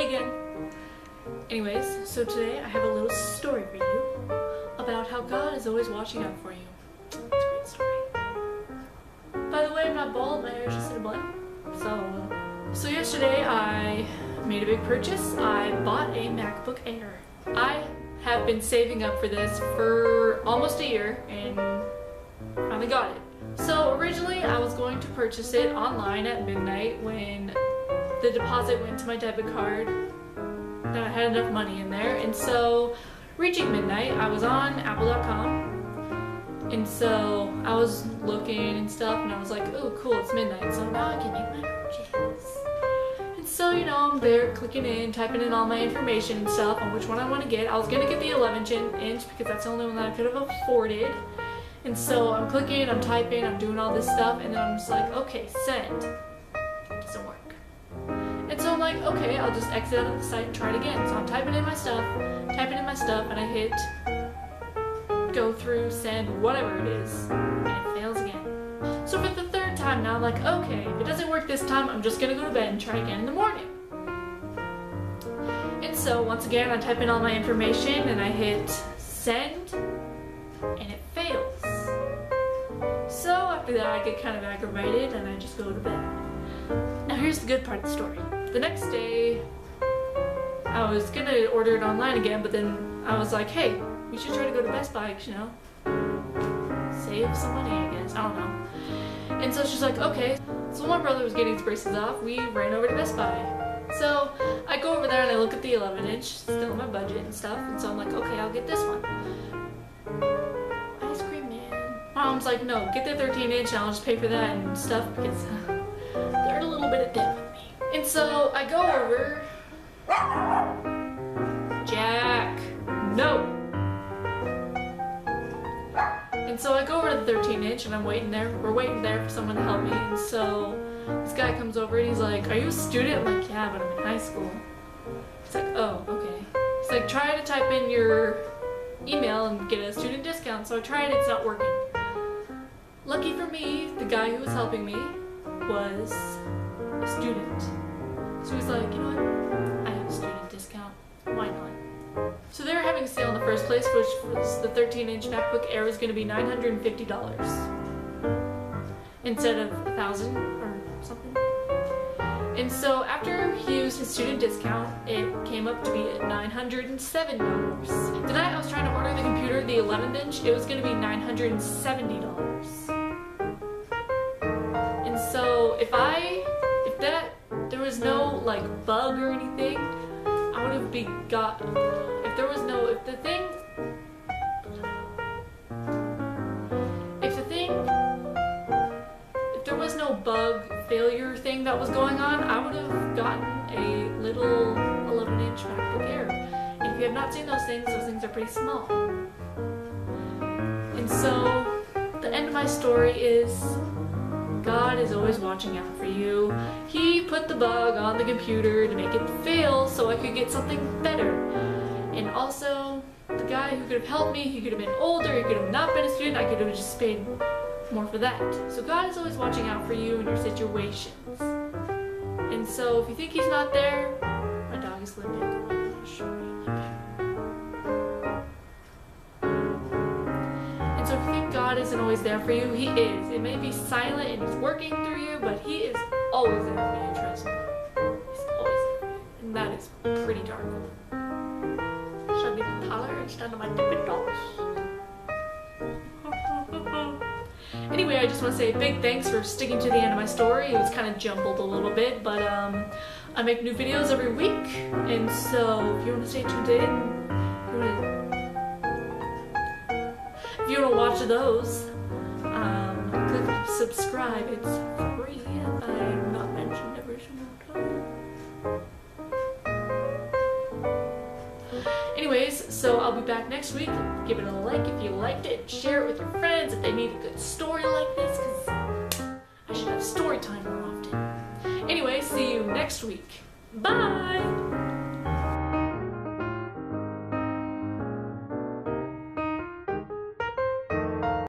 me again. Anyways, so today I have a little story for you about how God is always watching out for you. It's a great story. By the way, I'm not bald, my hair is just in a bun. So yesterday I made a big purchase. I bought a MacBook Air. I have been saving up for this for almost a year and finally got it. So originally I was going to purchase it online at midnight when the deposit went to my debit card. That I had enough money in there, and so reaching midnight I was on apple.com, and so I was looking and stuff, and I was like, oh cool, it's midnight, so now I can make my purchase. And so, you know, I'm there clicking in, typing in all my information and stuff on which one I want to get. I was gonna get the 11-inch because that's the only one that I could have afforded. And so I'm clicking, I'm typing, I'm doing all this stuff, and then I'm just like, okay, send. It doesn't work. And so I'm like, okay, I'll just exit out of the site and try it again. So I'm typing in my stuff, and I hit go through, send, whatever it is, and it fails again. So for the third time now, I'm like, okay, if it doesn't work this time, I'm just gonna go to bed and try again in the morning. And so once again, I type in all my information and I hit send, and it fails. So after that, I get kind of aggravated and I just go to bed. Now here's the good part of the story. The next day, I was gonna order it online again, but then I was like, hey, we should try to go to Best Buy, you know, save some money, I guess, I don't know. And so she's like, okay. So my brother was getting his braces off, we ran over to Best Buy. So I go over there and I look at the 11-inch, still in my budget and stuff, and so I'm like, okay, I'll get this one. Ice cream man. Mom's like, no, get the 13-inch and I'll just pay for that and stuff because they're a little bit of debt with me. And so I go over. Jack, no. And so I go over to the 13-inch and I'm waiting there. We're waiting there for someone to help me. And so this guy comes over and he's like, are you a student? I'm like, yeah, but I'm in high school. He's like, oh, okay. He's like, try to type in your email and get a student discount. So I tried it, it's not working. Lucky for me, the guy who was helping me was a student. So he's like, you know what? I have a student discount. Why not? So they were having a sale in the first place, which was the 13-inch MacBook Air was going to be $950 instead of $1,000 or something. And so after he used his student discount, it came up to be $907. The night I was trying to order the computer, the 11-inch, it was going to be $970. And so if there was no like bug or anything, I would have if there was no bug failure thing that was going on, I would have gotten a little 11-inch MacBook Air. And if you have not seen those things are pretty small. And so the end of my story is God is always watching out for you. He put the bug on the computer to make it fail so I could get something better. And also, the guy who could have helped me, he could have been older, he could have not been a student, I could have just paid more for that. So God is always watching out for you in your situations. And so if you think he's not there, my dog is limping. I'm not sure he's limping. So if you think God isn't always there for you, He is. It may be silent and He's working through you, but He is always there for you, trust me. He's always there for you. And that is pretty dark. Should I be taller instead of my dipping dogs? Anyway, I just want to say a big thanks for sticking to the end of my story. It was kind of jumbled a little bit, but I make new videos every week, and so if you want to stay tuned in, if you want to watch those, click subscribe. It's free. I'm not mentioned every single time. Anyways, so I'll be back next week. Give it a like if you liked it. Share it with your friends if they need a good story like this, because I should have story time more often. Anyway, see you next week. Bye!